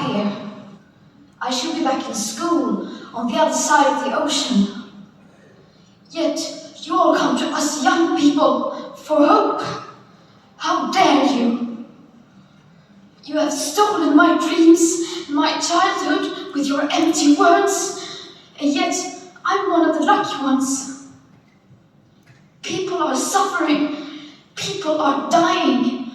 here. I should be back in school on the other side of the ocean. Yet you all come to us young people for hope. How dare you? You have stolen my dreams, my childhood with your empty words, and yet I'm one of the lucky ones. People are suffering, people are dying,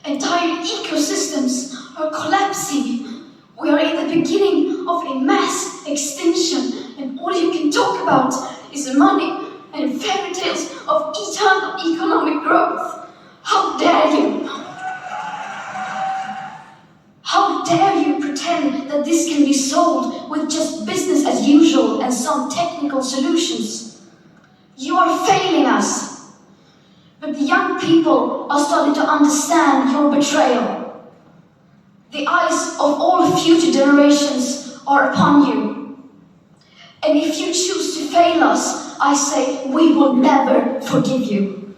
entire ecosystems are collapsing. We are in the beginning of a mass extinction, and all you can talk about is money and fairy tales of eternal economic growth. How dare you? How dare you pretend that this can be solved with just business as usual and some technical solutions? You are failing us. But the young people are starting to understand your betrayal. The eyes of all future generations are upon you. And if you choose to fail us, I say we will never forgive you.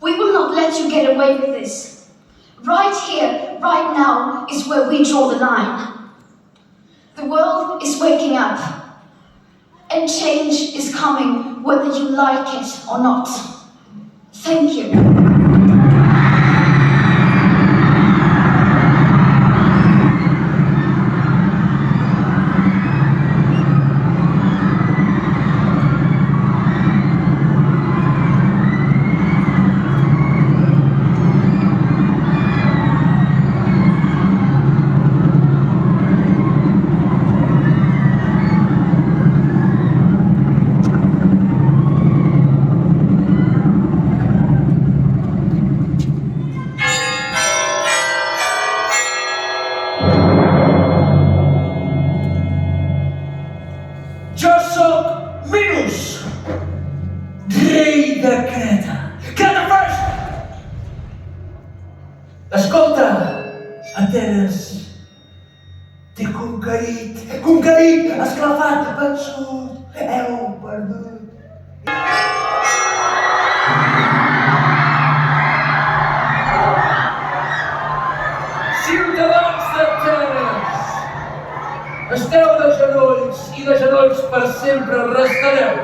We will not let you get away with this. Right here, right now, is where we draw the line. The world is waking up, and change is coming whether you like it or not. Thank you. Escolta, Atenes, t'he conquerit, esclafat, vençut, heu perdut. Ciutadans d'Atenes, esteu de genolls i de genolls per sempre restareu.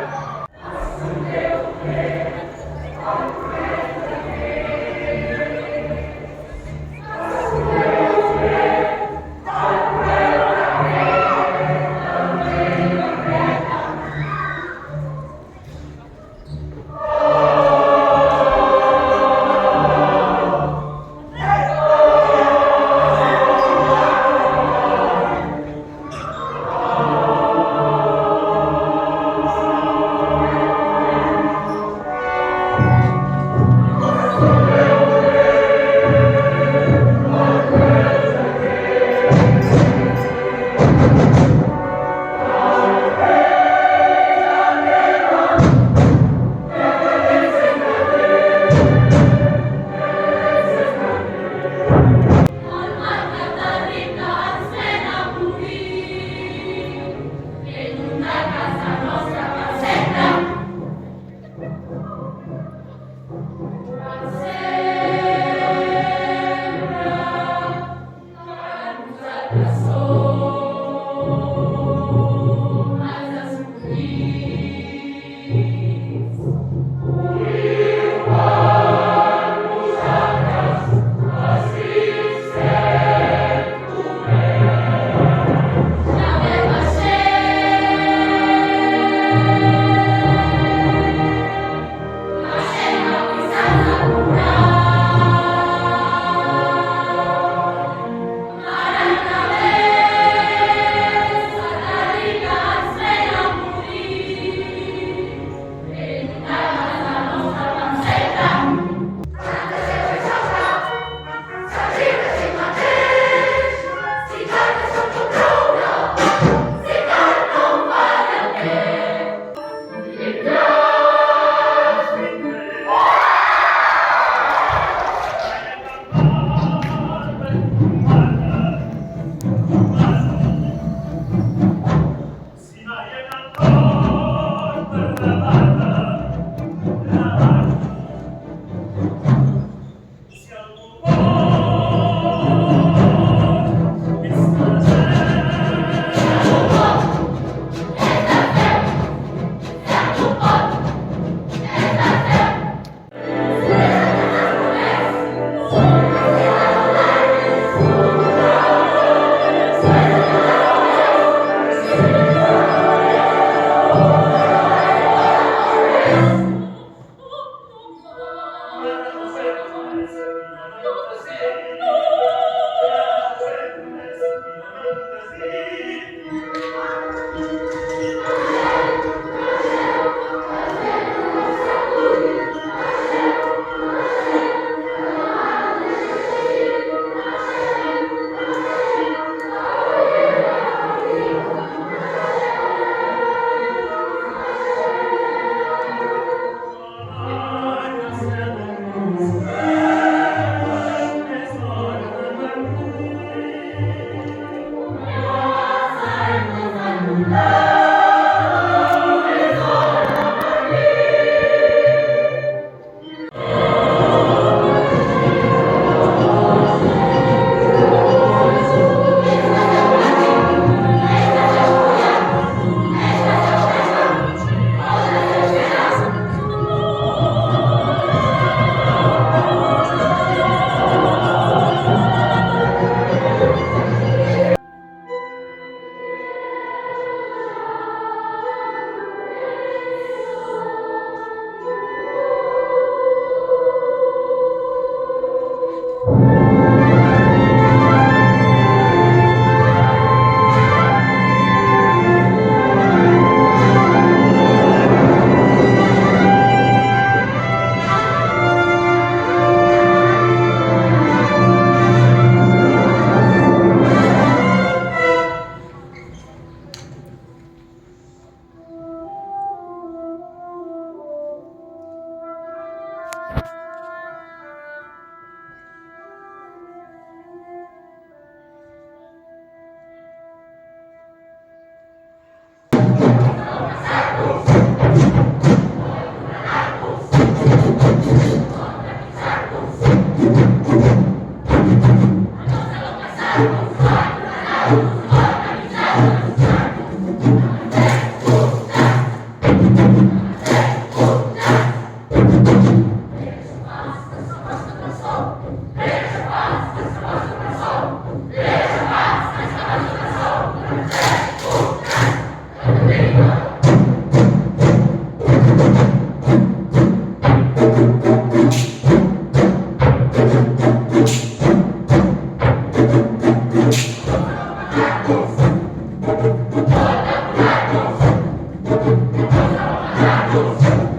Escola.